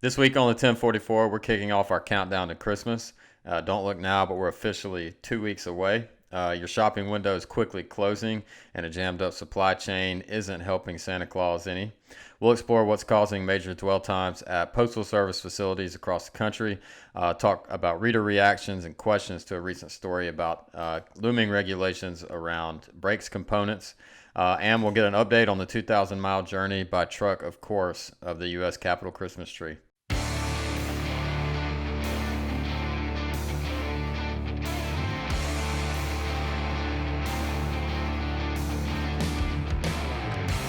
This week on the 1044, we're kicking off our countdown to Christmas. Don't look now, but we're officially 2 weeks away. Your shopping window is quickly closing, and a jammed up supply chain isn't helping Santa Claus any. We'll explore what's causing major dwell times at Postal Service facilities across the country, talk about reader reactions and questions to a recent story about looming regulations around brakes components. And we'll get an update on the 2,000-mile journey by truck, of course, of the U.S. Capitol Christmas tree.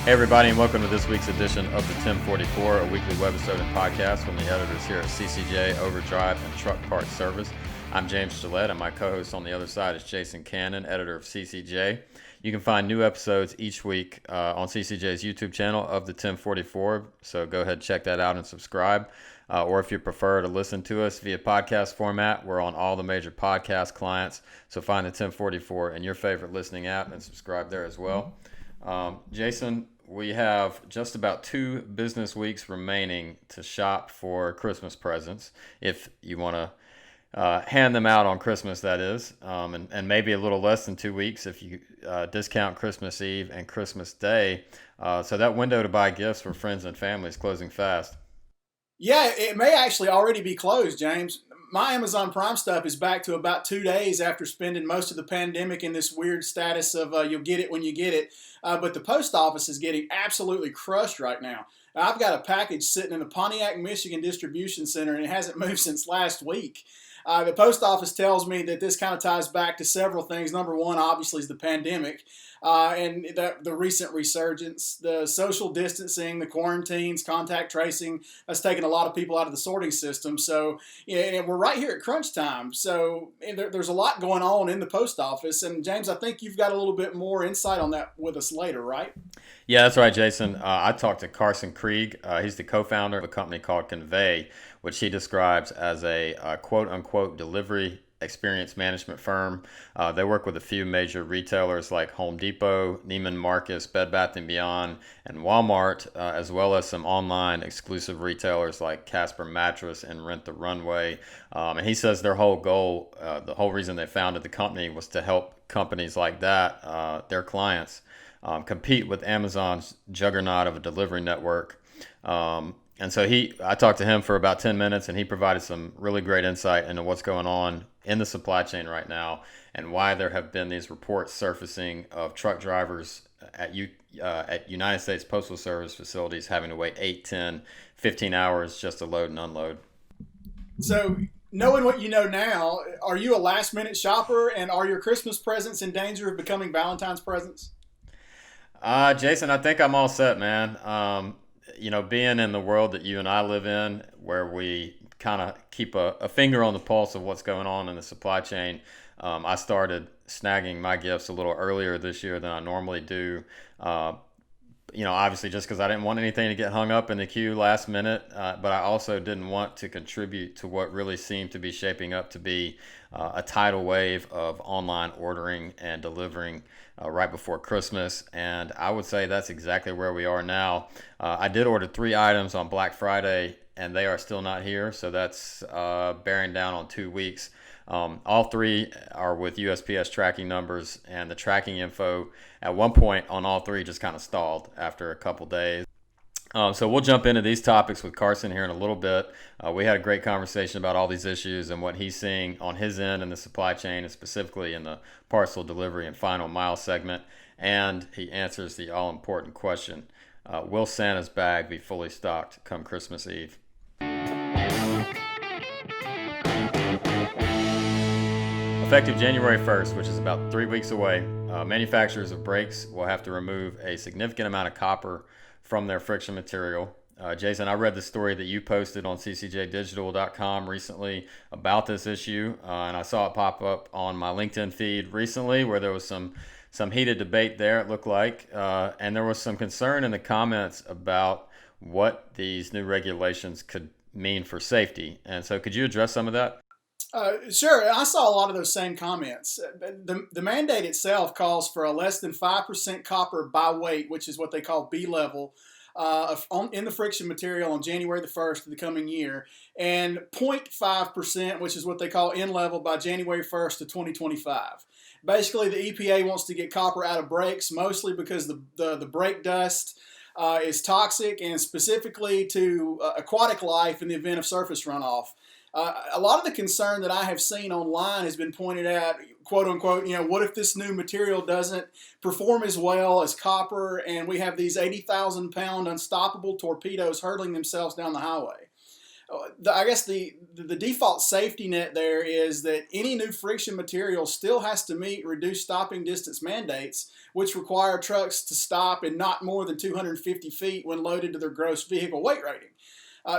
Hey everybody, and welcome to this week's edition of the 1044, a weekly webisode and podcast from the editors here at CCJ, Overdrive, and Truck Parts Service. I'm James Gillette, and my co-host on the other side is Jason Cannon, editor of CCJ. You can find new episodes each week on CCJ's YouTube channel of the 1044, so go ahead and check that out and subscribe. Or if you prefer to listen to us via podcast format, we're on all the major podcast clients, so find the 1044 in your favorite listening app and subscribe there as well. Jason, we have just about 2 business weeks remaining to shop for Christmas presents, if you want to hand them out on Christmas, that is, and maybe a little less than 2 weeks if you discount Christmas Eve and Christmas Day. So that window to buy gifts for friends and family is closing fast. Yeah, it may actually already be closed, James. My Amazon Prime stuff is back to about 2 days after spending most of the pandemic in this weird status of you'll get it when you get it. But the post office is getting absolutely crushed right now. I've got a package sitting in the Pontiac, Michigan distribution center, and it hasn't moved since last week. The post office tells me that this kind of ties back to several things. Number one, obviously, is the pandemic and the recent resurgence, the social distancing, the quarantines, contact tracing. That's taken a lot of people out of the sorting system. So and we're right here at crunch time. So there's a lot going on in the post office. And James, I think you've got a little bit more insight on that with us later, right? Yeah, that's right, Jason. I talked to Carson Krieg. He's the co-founder of a company called Convey, which he describes as a quote-unquote delivery experience management firm. They work with a few major retailers like Home Depot, Neiman Marcus, Bed Bath & Beyond, and Walmart, as well as some online exclusive retailers like Casper Mattress and Rent the Runway. And he says their whole goal, the whole reason they founded the company was to help companies like that, their clients, compete with Amazon's juggernaut of a delivery network. And so I talked to him for about 10 minutes, and he provided some really great insight into what's going on in the supply chain right now and why there have been these reports surfacing of truck drivers at United States Postal Service facilities having to wait 8, 10, 15 hours just to load and unload. So knowing what you know now, are you a last-minute shopper, and are your Christmas presents in danger of becoming Valentine's presents? Jason, I think I'm all set, man. Being in the world that you and I live in, where we kind of keep a finger on the pulse of what's going on in the supply chain, I started snagging my gifts a little earlier this year than I normally do. Obviously just because I didn't want anything to get hung up in the queue last minute, but I also didn't want to contribute to what really seemed to be shaping up to be a tidal wave of online ordering and delivering right before Christmas. And I would say that's exactly where we are now. I did order 3 items on Black Friday, and they are still not here. So that's bearing down on 2 weeks. All 3 are with USPS tracking numbers, and the tracking info at one point on all 3 just kind of stalled after a couple days. So we'll jump into these topics with Carson here in a little bit. We had a great conversation about all these issues and what he's seeing on his end in the supply chain, and specifically in the parcel delivery and final mile segment. And he answers the all-important question, will Santa's bag be fully stocked come Christmas Eve? Effective January 1st, which is about 3 weeks away, manufacturers of brakes will have to remove a significant amount of copper from their friction material. Jason, I read the story that you posted on ccjdigital.com recently about this issue, and I saw it pop up on my LinkedIn feed recently where there was some heated debate there, it looked like, and there was some concern in the comments about what these new regulations could mean for safety. And so could you address some of that? Sure. I saw a lot of those same comments. The mandate itself calls for a less than 5% copper by weight, which is what they call B level, in the friction material on January the 1st of the coming year, and 0.5%, which is what they call in level, by January 1st of 2025. Basically, the EPA wants to get copper out of brakes, mostly because the brake dust is toxic, and specifically to aquatic life in the event of surface runoff. A lot of the concern that I have seen online has been pointed out, quote unquote, what if this new material doesn't perform as well as copper and we have these 80,000 pound unstoppable torpedoes hurtling themselves down the highway? I guess the default safety net there is that any new friction material still has to meet reduced stopping distance mandates, which require trucks to stop in not more than 250 feet when loaded to their gross vehicle weight rating.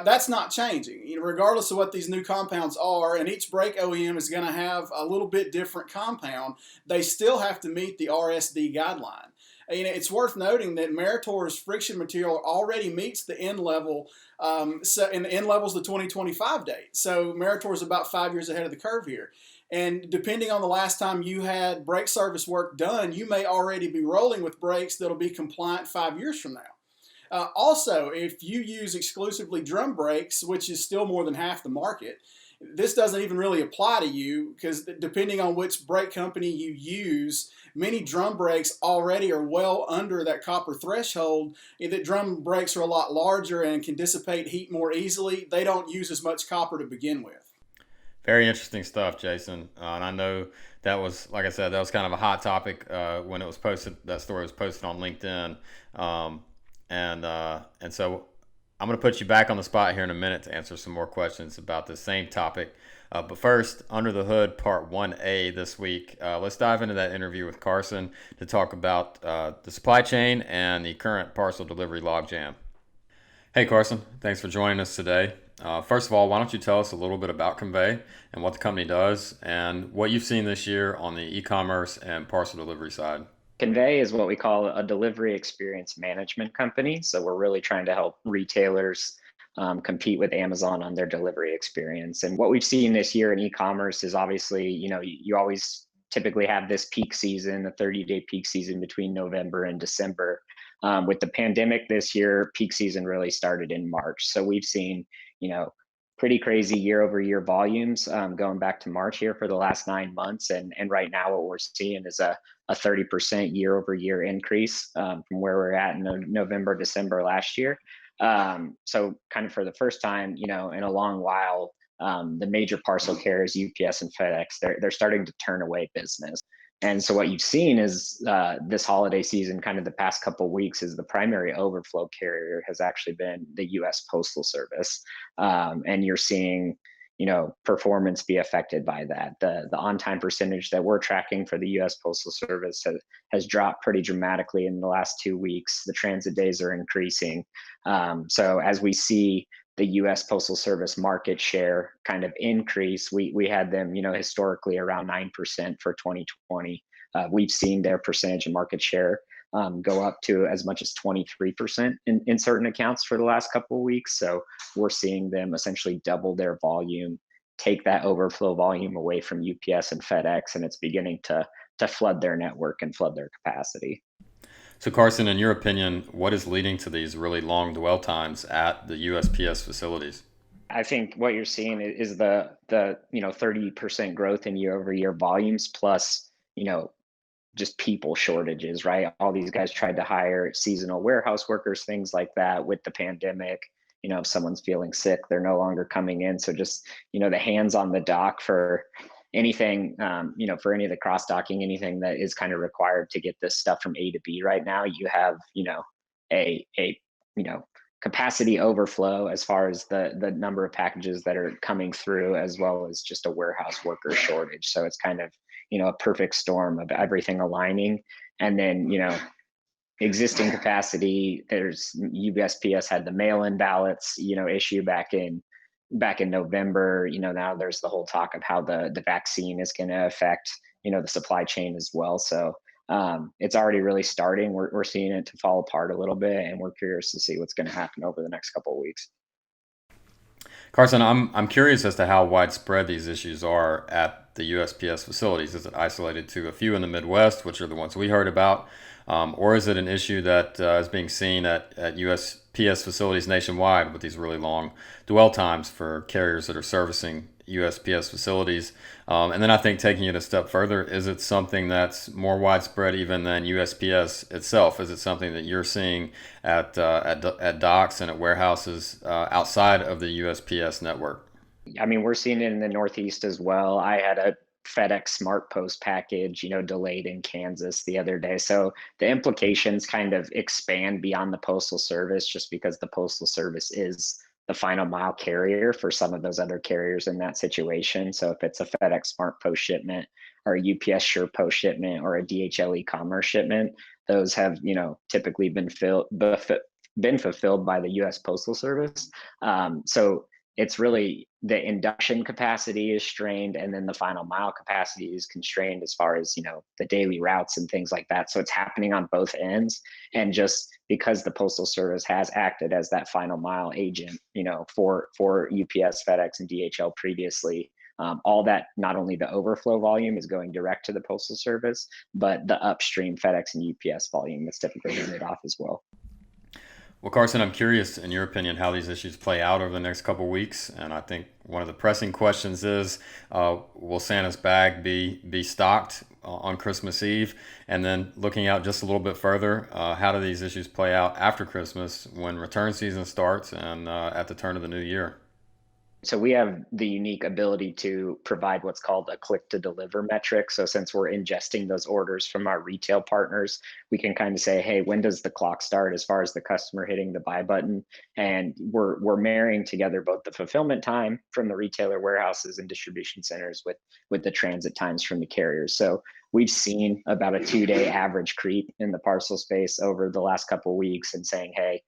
That's not changing, regardless of what these new compounds are, and each brake OEM is going to have a little bit different compound. They still have to meet the RSD guideline. It's worth noting that Meritor's friction material already meets the end level, and the end level is the 2025 date. So Meritor is about 5 years ahead of the curve here. And depending on the last time you had brake service work done, you may already be rolling with brakes that'll be compliant 5 years from now. Also, if you use exclusively drum brakes, which is still more than half the market, this doesn't even really apply to you, because depending on which brake company you use, many drum brakes already are well under that copper threshold. That drum brakes are a lot larger and can dissipate heat more easily. They don't use as much copper to begin with. Very interesting stuff, Jason. And I know that was, like I said, that was kind of a hot topic when it was posted. That story was posted on LinkedIn. And so I'm going to put you back on the spot here in a minute to answer some more questions about the same topic. But first, Under the Hood Part 1A this week. Let's dive into that interview with Carson to talk about the supply chain and the current parcel delivery logjam. Hey, Carson. Thanks for joining us today. First of all, why don't you tell us a little bit about Convey and what the company does and what you've seen this year on the e-commerce and parcel delivery side? Convey is what we call a delivery experience management company. So we're really trying to help retailers compete with Amazon on their delivery experience. And what we've seen this year in e-commerce is obviously, you always typically have this peak season, a 30-day peak season between November and December. With the pandemic this year, peak season really started in March. So we've seen, pretty crazy year-over-year volumes going back to March here for the last 9 months. And right now what we're seeing is a 30% year-over-year increase from where we're at in November, December last year. So kind of for the first time, in a long while, the major parcel carriers, UPS and FedEx, they're starting to turn away business. And so what you've seen is this holiday season, kind of the past couple of weeks, is the primary overflow carrier has actually been the US Postal Service. And you're seeing, performance be affected by that. The on-time percentage that we're tracking for the US Postal Service has dropped pretty dramatically in the last 2 weeks. The transit days are increasing. So as we see the US Postal Service market share kind of increase, we had them, historically around 9% for 2020. We've seen their percentage of market share go up to as much as 23% in certain accounts for the last couple of weeks. So we're seeing them essentially double their volume, take that overflow volume away from UPS and FedEx, and it's beginning to flood their network and flood their capacity. So Carson, in your opinion, what is leading to these really long dwell times at the USPS facilities? I think what you're seeing is the 30% growth in year-over-year volumes plus, just people shortages, right? All these guys tried to hire seasonal warehouse workers, things like that with the pandemic. If someone's feeling sick, they're no longer coming in. So just, the hands on the dock for anything, for any of the cross docking, anything that is kind of required to get this stuff from A to B right now, you have, a capacity overflow as far as the number of packages that are coming through, as well as just a warehouse worker shortage. So it's kind of, a perfect storm of everything aligning. And then, existing capacity, there's USPS had the mail-in ballots, issue back in November. Now there's the whole talk of how the vaccine is going to affect, the supply chain as well. So it's already really starting. We're seeing it to fall apart a little bit, and we're curious to see what's going to happen over the next couple of weeks. Carson, I'm curious as to how widespread these issues are at the USPS facilities. Is it isolated to a few in the Midwest, which are the ones we heard about? Or is it an issue that is being seen at USPS facilities nationwide with these really long dwell times for carriers that are servicing USPS facilities? And then I think taking it a step further, is it something that's more widespread even than USPS itself? Is it something that you're seeing at docks and at warehouses outside of the USPS network? I mean, we're seeing it in the Northeast as well. I had a FedEx Smart Post package, delayed in Kansas the other day. So the implications kind of expand beyond the Postal Service just because the Postal Service is the final mile carrier for some of those other carriers in that situation. So if it's a FedEx Smart Post shipment or a UPS Sure Post shipment or a DHL e-commerce shipment, those have, typically been fulfilled by the U.S. Postal Service. So it's really the induction capacity is strained and then the final mile capacity is constrained as far as the daily routes and things like that. So it's happening on both ends. And just because the Postal Service has acted as that final mile agent for UPS, FedEx, and DHL previously, all that, not only the overflow volume is going direct to the Postal Service, but the upstream FedEx and UPS volume is typically handed off as well. Well, Carson, I'm curious, in your opinion, how these issues play out over the next couple of weeks. And I think one of the pressing questions is, will Santa's bag be stocked on Christmas Eve? And then looking out just a little bit further, how do these issues play out after Christmas when return season starts and at the turn of the new year? So we have the unique ability to provide what's called a click to deliver metric. So since we're ingesting those orders from our retail partners, we can kind of say, hey, when does the clock start as far as the customer hitting the buy button? And we're marrying together both the fulfillment time from the retailer warehouses and distribution centers with the transit times from the carriers. So we've seen about a 2-day average creep in the parcel space over the last couple of weeks and saying, hey,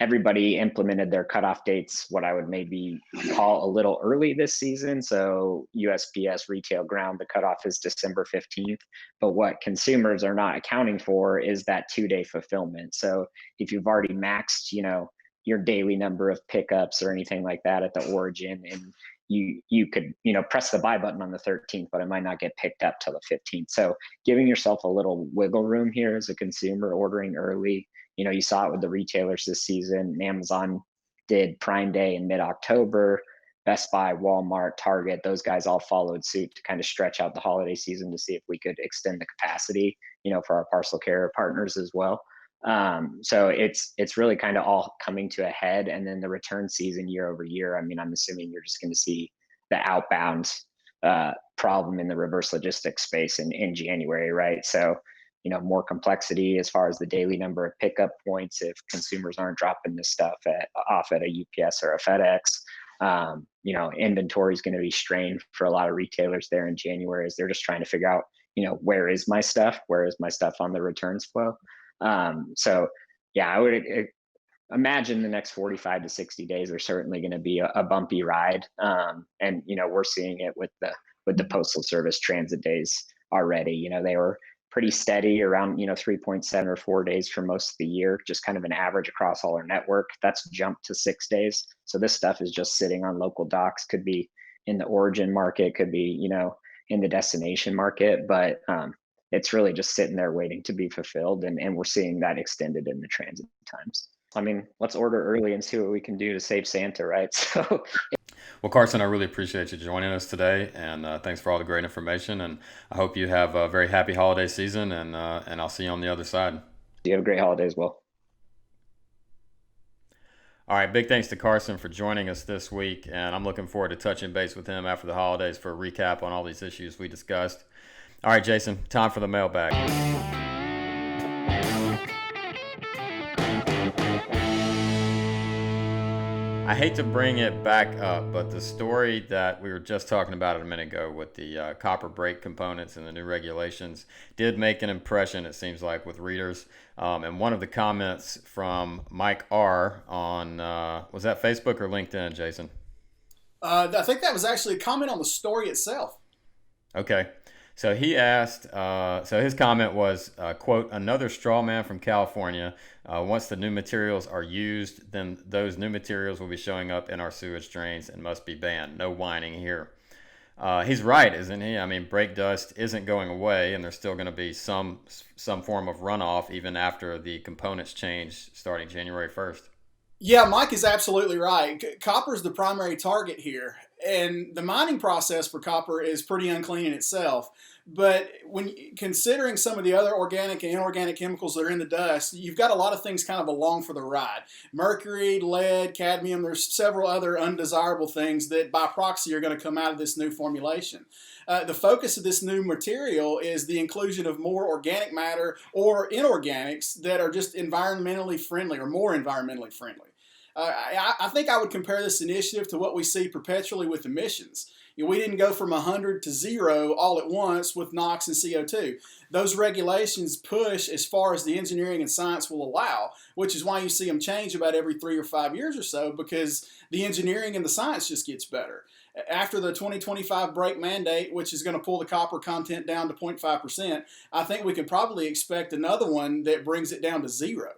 everybody implemented their cutoff dates, what I would maybe call a little early this season. So USPS retail ground, the cutoff is December 15th. But what consumers are not accounting for is that 2-day fulfillment. So if you've already maxed, your daily number of pickups or anything like that at the origin, and you could press the buy button on the 13th, but it might not get picked up till the 15th. So giving yourself a little wiggle room here as a consumer ordering early. You saw it with the retailers this season. Amazon did Prime Day in mid-October. Best Buy, Walmart, Target, those guys all followed suit to kind of stretch out the holiday season to see if we could extend the capacity, for our parcel carrier partners as well. So it's really kind of all coming to a head. And then the return season year over year, I mean, I'm assuming you're just going to see the outbound problem in the reverse logistics space in January, right? So more complexity as far as the daily number of pickup points if consumers aren't dropping this stuff off at a UPS or a FedEx. Inventory is going to be strained for a lot of retailers there in January as they're just trying to figure out, where is my stuff? Where is my stuff on the returns flow? So yeah, I would imagine the next 45 to 60 days are certainly going to be a bumpy ride. And we're seeing it with the Postal Service transit days already. They were pretty steady around 3.7 or 4 days for most of the year, just kind of an average across all our network. That's jumped to 6 days. So this stuff is just sitting on local docks, could be in the origin market, could be in the destination market, but it's really just sitting there waiting to be fulfilled, and we're seeing that extended in the transit times. I mean, let's order early and see what we can do to save Santa, right? So Well, Carson, I really appreciate you joining us today, and thanks for all the great information. And I hope you have a very happy holiday season, and I'll see you on the other side. you have a great holiday as well. All right, big thanks to Carson for joining us this week, and I'm looking forward to touching base with him after the holidays for a recap on all these issues we discussed. All right, Jason, time for the mailbag. I hate to bring it back up, but the story that we were just talking about a minute ago with the copper brake components and the new regulations did make an impression, it seems like, with readers. And one of the comments from Mike R. on, was that Facebook or LinkedIn, Jason? I think that was actually a comment on the story itself. Okay. So he asked, so his comment was, quote, another straw man from California. Once the new materials are used, then those new materials will be showing up in our sewage drains and must be banned. No whining here. He's right, isn't he? I mean, brake dust isn't going away, and there's still going to be some form of runoff even after the components change starting January 1st. Yeah, Mike is absolutely right. Copper is the primary target here, and the mining process for copper is pretty unclean in itself. But when considering some of the other organic and inorganic chemicals that are in the dust, you've got a lot of things kind of along for the ride. Mercury, lead, cadmium, there's several other undesirable things that by proxy are going to come out of this new formulation. The focus of this new material is the inclusion of more organic matter or inorganics that are just environmentally friendly or more environmentally friendly. I think I would compare this initiative to what we see perpetually with emissions. We didn't go from 100 to 0 all at once with NOx and CO2. Those regulations push as far as the engineering and science will allow, which is why you see them change about every 3 or 5 years or so, because the engineering and the science just gets better. After the 2025 brake mandate, which is going to pull the copper content down to 0.5%, I think we could probably expect another one that brings it down to 0.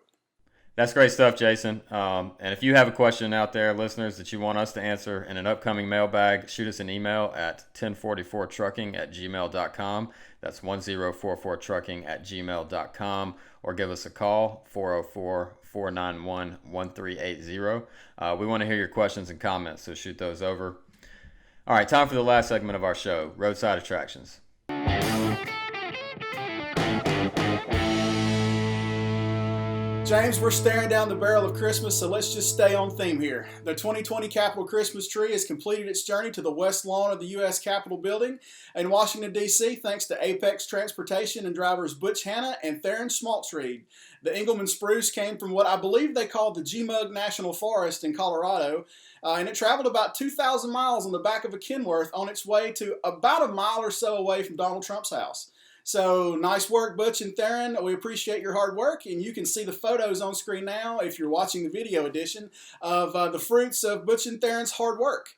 That's great stuff, Jason. And if you have a question out there, listeners, that you want us to answer in an upcoming mailbag, shoot us an email at 1044trucking@gmail.com. That's 1044trucking@gmail.com. Or give us a call, 404-491-1380. We want to hear your questions and comments, so shoot those over. All right, time for the last segment of our show, roadside attractions. James, we're staring down the barrel of Christmas, so let's just stay on theme here. The 2020 Capitol Christmas tree has completed its journey to the west lawn of the U.S. Capitol building in Washington, D.C., thanks to Apex Transportation and drivers Butch Hanna and Theron Schmaltzried. The Engelmann spruce came from what I believe they call the G-Mug National Forest in Colorado, and it traveled about 2,000 miles on the back of a Kenworth on its way to about a mile or so away from Donald Trump's house. So nice work, Butch and Theron. We appreciate your hard work, and you can see the photos on screen now if you're watching the video edition of the fruits of Butch and Theron's hard work.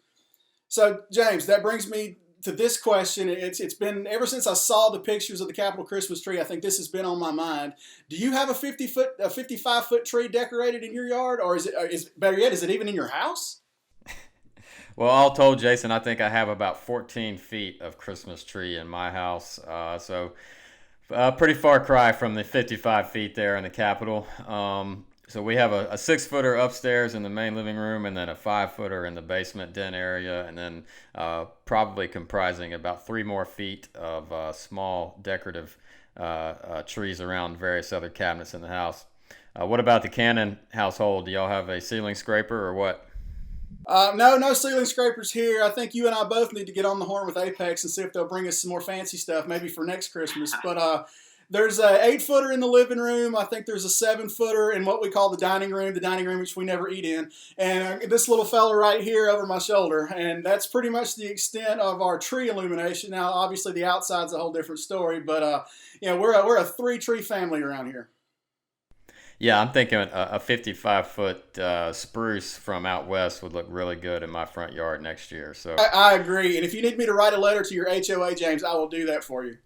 So, James, that brings me to this question. It's been ever since I saw the pictures of the Capitol Christmas tree. I think this has been on my mind. Do you have a 55-foot tree decorated in your yard, or is better yet, is it even in your house? Well, all told, Jason, I think I have about 14 feet of Christmas tree in my house. So pretty far cry from the 55 feet there in the Capitol. So we have a 6-footer upstairs in the main living room, and then a 5-footer in the basement den area, and then probably comprising about 3 more feet of small decorative trees around various other cabinets in the house. What about the Cannon household? Do y'all have a ceiling scraper or what? No ceiling scrapers here. I think you and I both need to get on the horn with Apex and see if they'll bring us some more fancy stuff, maybe for next Christmas. But there's a 8-footer in the living room. I think there's a 7-footer in what we call the dining room which we never eat in. And this little fella right here over my shoulder. And that's pretty much the extent of our tree illumination. Now, obviously, the outside's a whole different story. But, we're a 3-tree family around here. Yeah, I'm thinking a 55-foot spruce from out west would look really good in my front yard next year. So I agree. And if you need me to write a letter to your HOA, James, I will do that for you.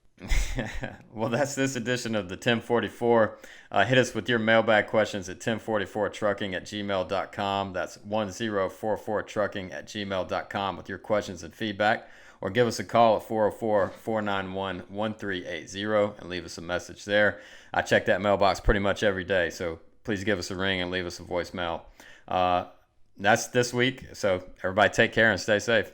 Well, that's this edition of the 1044. Hit us with your mailbag questions at 1044trucking@gmail.com. That's 1044trucking@gmail.com with your questions and feedback. Or give us a call at 404-491-1380 and leave us a message there. I check that mailbox pretty much every day, so please give us a ring and leave us a voicemail. That's this week, so everybody take care and stay safe.